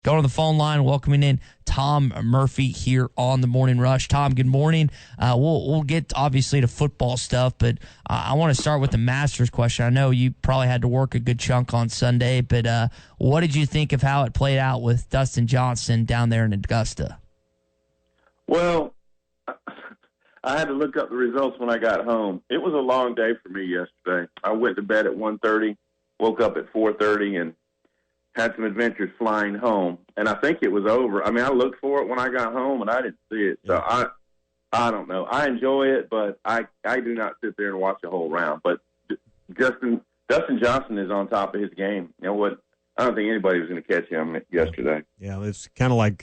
Going to the phone line, welcoming in Tom Murphy here on the Morning Rush. Tom, good morning. We'll get obviously to football stuff, but I want to start with the Masters question. I know you probably had to work a good chunk on Sunday, but what did you think of how it played out with Dustin Johnson down there in Augusta? Well, I had to look up the results when I got home. It was a long day for me yesterday. I went to bed at 1:30, woke up at 4:30, and had some adventures flying home, and I think it was over. I mean, I looked for it when I got home, and I didn't see it. So I don't know. I enjoy it, but I do not sit there and watch the whole round. But Dustin Johnson is on top of his game. You know what? I don't think anybody was going to catch him yesterday. Yeah, it's kind of like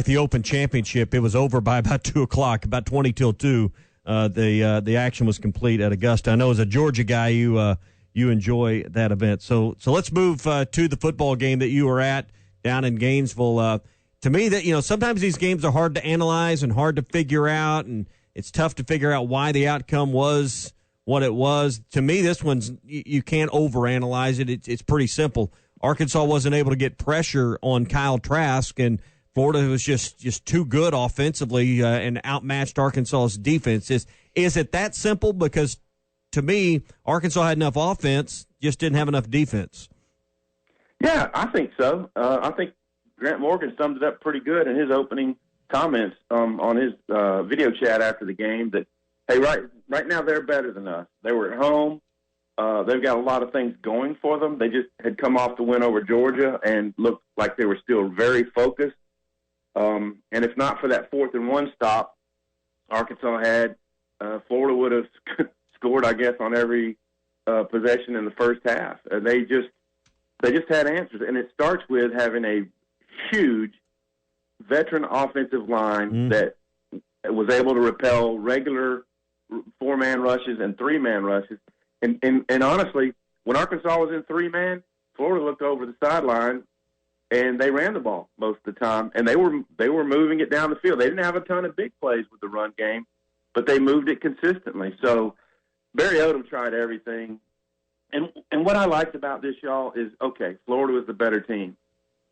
the Open Championship. It was over by about 2:00, about 20 till 2. The action was complete at Augusta. I know as a Georgia guy, you enjoy that event. So let's move to the football game that you were at down in Gainesville. To me, that sometimes these games are hard to analyze and hard to figure out, and it's tough to figure out why the outcome was what it was. To me, this one's you can't overanalyze it. It's pretty simple. Arkansas wasn't able to get pressure on Kyle Trask, and Florida was just too good offensively and outmatched Arkansas's defense. Is it that simple? Because to me, Arkansas had enough offense, just didn't have enough defense. Yeah, I think so. I think Grant Morgan summed it up pretty good in his opening comments on his video chat after the game that, hey, right now they're better than us. They were at home. They've got a lot of things going for them. They just had come off the win over Georgia and looked like they were still very focused. And if not for that 4th-and-1 stop Arkansas had, Florida would have scored, I guess, on every possession in the first half. And they just had answers. And it starts with having a huge veteran offensive line that was able to repel regular 4-man rushes and 3-man rushes. And honestly, when Arkansas was in 3-man, Florida looked over the sideline and they ran the ball most of the time. And they were moving it down the field. They didn't have a ton of big plays with the run game, but they moved it consistently. So Barry Odom tried everything. And what I liked about this, y'all, is, okay, Florida was the better team.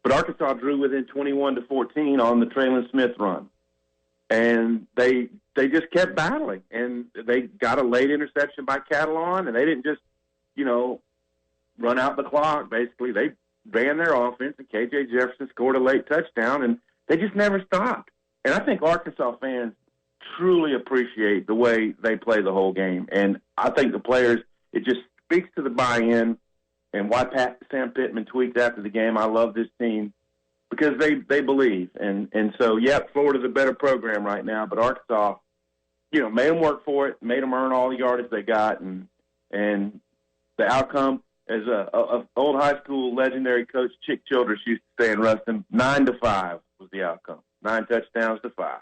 But Arkansas drew within 21-14 on the Traylon Smith run. And they just kept battling. And they got a late interception by Catalon, and they didn't just, run out the clock. Basically, they ran their offense, and K.J. Jefferson scored a late touchdown, and they just never stopped. And I think Arkansas fans truly appreciate the way they play the whole game. And I think the players, it just speaks to the buy-in and why Sam Pittman tweaked after the game. I love this team because they believe. And so, Florida's a better program right now, but Arkansas, made them work for it, made them earn all the yardage they got. And the outcome, as a old high school legendary coach, Chick Childress, used to say in Ruston, 9-5 was the outcome. 9 touchdowns to 5.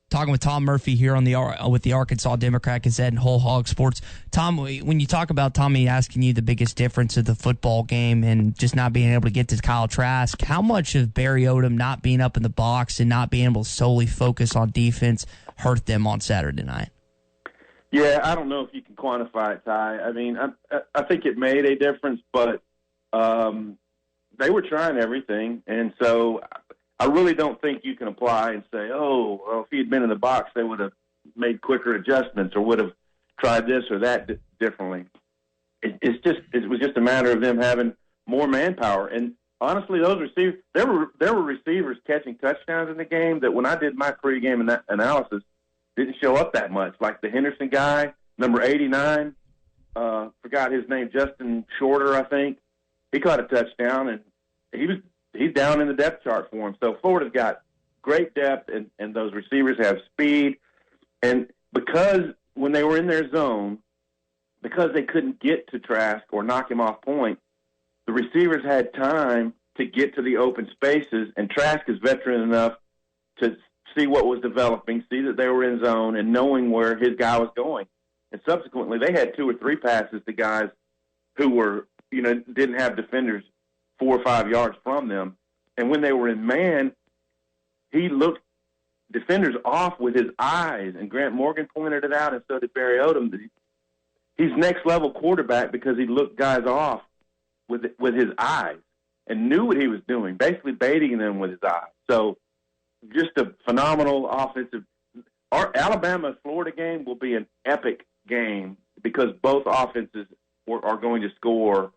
Talking with Tom Murphy here on with the Arkansas Democrat-Gazette and Whole Hog Sports. Tom, when you talk about Tommy asking you the biggest difference of the football game and just not being able to get to Kyle Trask, how much of Barry Odom not being up in the box and not being able to solely focus on defense hurt them on Saturday night? Yeah, I don't know if you can quantify it, Ty. I mean, I think it made a difference, but they were trying everything, and so I really don't think you can apply and say, oh, well, if he had been in the box, they would have made quicker adjustments or would have tried this or that differently. It was just a matter of them having more manpower. And honestly, those receivers, there were receivers catching touchdowns in the game that when I did my pregame analysis didn't show up that much. Like the Henderson guy, number 89, forgot his name, Justin Shorter, I think. He caught a touchdown, and he's down in the depth chart for him. So Florida's got great depth, and those receivers have speed. And because when they were in their zone, because they couldn't get to Trask or knock him off point, the receivers had time to get to the open spaces, and Trask is veteran enough to see what was developing, see that they were in zone, and knowing where his guy was going. And subsequently, they had 2 or 3 passes to guys who were, didn't have defenders 4 or 5 yards from them. And when they were in man, he looked defenders off with his eyes, and Grant Morgan pointed it out, and so did Barry Odom. He's next-level quarterback because he looked guys off with his eyes. and knew what he was doing, basically baiting them with his eyes. So just a phenomenal offensive. Our Alabama-Florida game will be an epic game because both offenses are going to score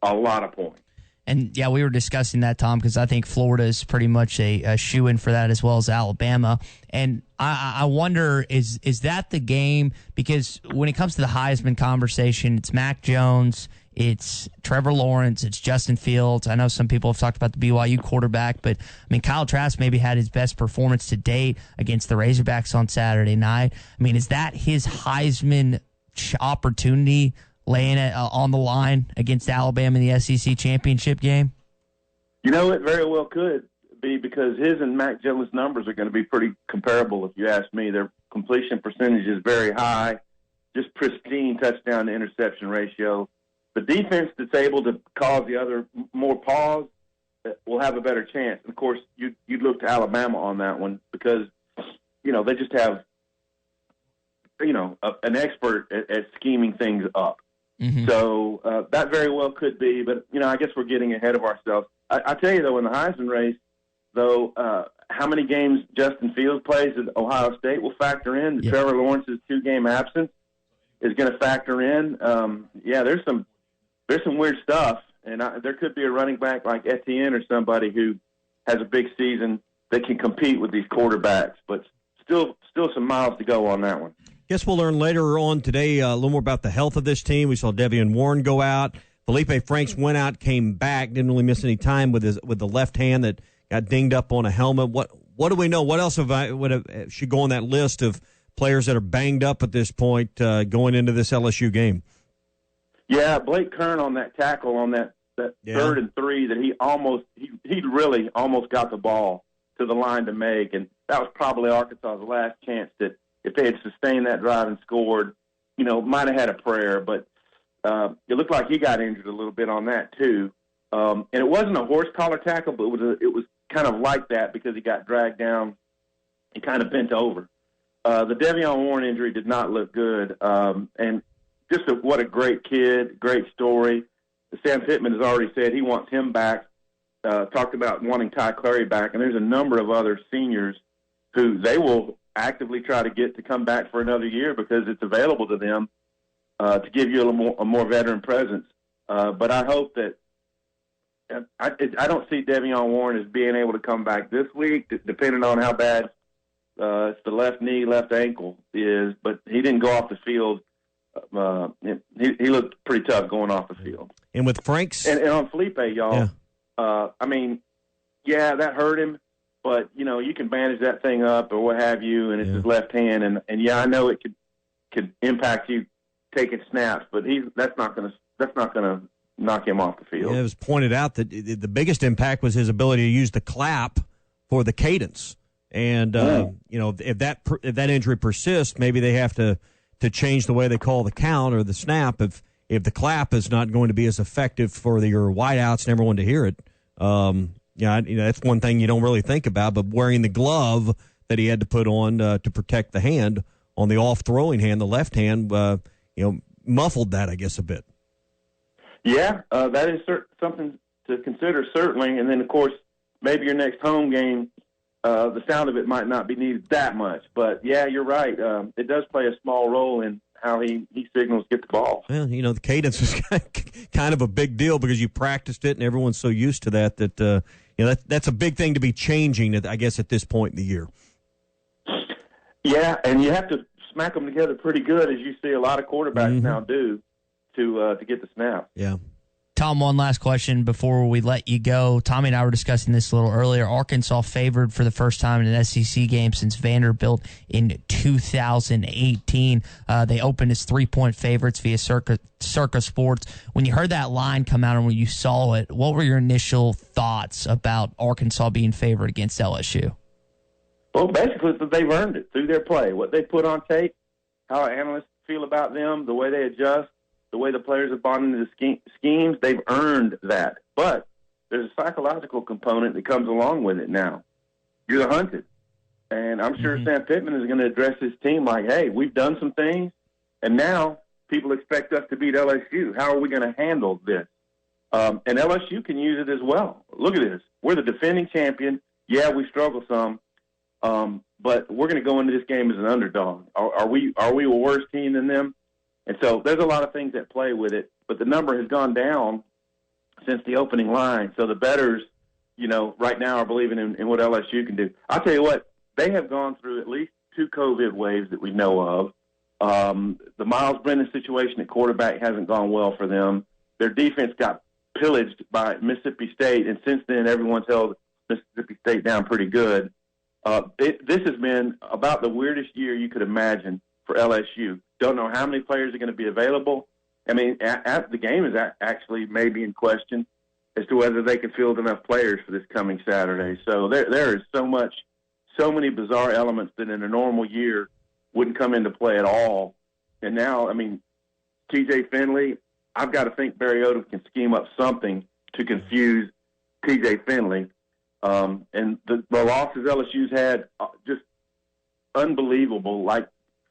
a lot of points. And, yeah, we were discussing that, Tom, because I think Florida is pretty much a shoo-in for that as well as Alabama. And I wonder, is that the game? Because when it comes to the Heisman conversation, it's Mac Jones, it's Trevor Lawrence, it's Justin Fields. I know some people have talked about the BYU quarterback, but, I mean, Kyle Trask maybe had his best performance to date against the Razorbacks on Saturday night. I mean, is that his Heisman opportunity laying it on the line against Alabama in the SEC championship game? You know, it very well could be because his and Mac Jones' numbers are going to be pretty comparable, if you ask me. Their completion percentage is very high, just pristine touchdown to interception ratio. The defense that's able to cause the other more pause will have a better chance. And, of course, you'd look to Alabama on that one because, you know, they just have, you know, an expert at scheming things up. Mm-hmm. So that very well could be, but, you know, I guess we're getting ahead of ourselves. I tell you, though, in the Heisman race, though, how many games Justin Fields plays at Ohio State will factor in. Yep. Trevor Lawrence's 2-game absence is going to factor in. There's some weird stuff, and there could be a running back like Etienne or somebody who has a big season that can compete with these quarterbacks, but still some miles to go on that one. Guess we'll learn later on today a little more about the health of this team. We saw Devion Warren go out. Felipe Franks went out, came back, didn't really miss any time with the left hand that got dinged up on a helmet. What do we know? What else should go on that list of players that are banged up at this point going into this LSU game? Yeah, Blake Kern on that tackle on that 3rd and 3 that he really almost got the ball to the line to make, and that was probably Arkansas's last chance that if they had sustained that drive and scored, you know, might have had a prayer, but it looked like he got injured a little bit on that too. And it wasn't a horse collar tackle, but it was kind of like that because he got dragged down and kind of bent over. The Devion Warren injury did not look good. And just what a great kid, great story. Sam Pittman has already said he wants him back, talked about wanting Ty Clary back, and there's a number of other seniors who they will actively try to get to come back for another year because it's available to them to give you a more veteran presence. But I hope that I don't see Devion Warren as being able to come back this week, depending on how bad it's the left knee, left ankle is. But he didn't go off the field. He looked pretty tough going off the field. And with Franks? And on Felipe, y'all, I mean, that hurt him. But, you know, you can bandage that thing up or what have you, and it's his left hand. And I know it could impact you taking snaps, but that's not going to knock him off the field. Yeah, it was pointed out that the biggest impact was his ability to use the clap for the cadence. And, you know, if that injury persists, maybe they have to change the way they call the count or the snap if the clap is not going to be as effective for your wideouts and everyone to hear it. That's one thing you don't really think about, but wearing the glove that he had to put on to protect the hand on the off-throwing hand, the left hand, muffled that, I guess, a bit. Yeah, that is something to consider, certainly. And then, of course, maybe your next home game, the sound of it might not be needed that much. But, yeah, you're right. It does play a small role in how he signals get the ball. Well, you know, the cadence is kind of a big deal because you practiced it and everyone's so used to that that's a big thing to be changing, I guess, at this point in the year. Yeah, and you have to smack them together pretty good, as you see a lot of quarterbacks now do, to get the snap. Yeah. Tom, one last question before we let you go. Tommy and I were discussing this a little earlier. Arkansas favored for the first time in an SEC game since Vanderbilt in 2018. They opened as 3-point favorites via Circa Sports. When you heard that line come out and when you saw it, what were your initial thoughts about Arkansas being favored against LSU? Well, basically, they've earned it through their play. What they put on tape, how analysts feel about them, the way they adjust, the way the players have bought into the schemes, they've earned that. But there's a psychological component that comes along with it now. You're the hunted. And I'm sure Sam Pittman is going to address his team like, hey, we've done some things, and now people expect us to beat LSU. How are we going to handle this? And LSU can use it as well. Look at this. We're the defending champion. Yeah, we struggle some, but we're going to go into this game as an underdog. Are we a worse team than them? And so there's a lot of things that play with it, but the number has gone down since the opening line. So the bettors, right now are believing in what LSU can do. I'll tell you what, they have gone through at least 2 COVID waves that we know of. The Miles Brennan situation at quarterback hasn't gone well for them. Their defense got pillaged by Mississippi State, and since then everyone's held Mississippi State down pretty good. This has been about the weirdest year you could imagine for LSU. Don't know how many players are going to be available. I mean, the game is actually maybe in question as to whether they can field enough players for this coming Saturday. So there is so many bizarre elements that in a normal year wouldn't come into play at all. And now, I mean, TJ Finley, I've got to think Barry Odom can scheme up something to confuse TJ Finley. And the losses LSU's had, just unbelievable, like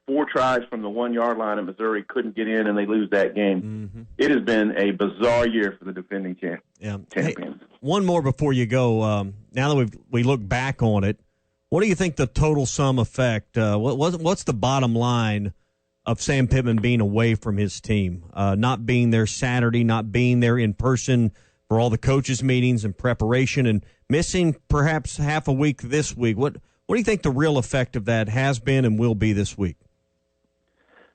4 tries from the 1-yard line at Missouri, couldn't get in, and they lose that game. Mm-hmm. It has been a bizarre year for the defending champions. Hey, one more before you go. Now that we look back on it, what do you think the total sum effect, what's the bottom line of Sam Pittman being away from his team, not being there Saturday, not being there in person for all the coaches' meetings and preparation, and missing perhaps half a week this week? What do you think the real effect of that has been and will be this week?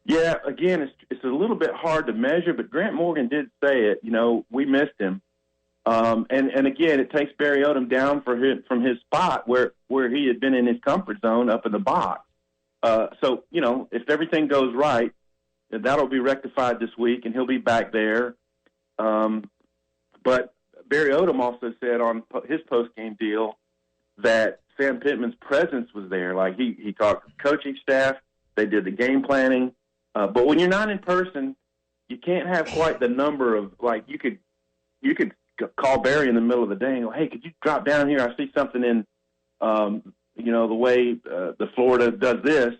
Yeah, again, it's a little bit hard to measure, but Grant Morgan did say it. We missed him. And again, it takes Barry Odom down from his spot where he had been in his comfort zone up in the box. So, if everything goes right, that'll be rectified this week, and he'll be back there. But Barry Odom also said on his post-game deal that Sam Pittman's presence was there. Like, he talked to the coaching staff. They did the game planning. But when you're not in person, you can't have quite the number of, like, you could call Barry in the middle of the day and go, hey, could you drop down here? I see something in, the way the Florida does this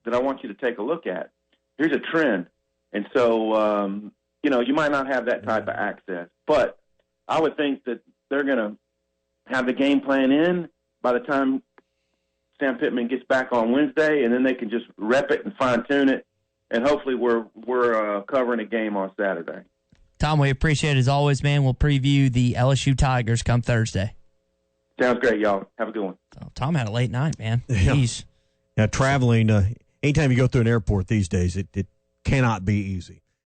that I want you to take a look at. Here's a trend. And so, you might not have that type of access. But I would think that they're going to have the game plan in by the time Sam Pittman gets back on Wednesday, and then they can just rep it and fine-tune it. And hopefully we're covering a game on Saturday. Tom, we appreciate it as always, man. We'll preview the LSU Tigers come Thursday. Sounds great, y'all. Have a good one. Oh, Tom had a late night, man. Jeez. Yeah, traveling, anytime you go through an airport these days, it cannot be easy.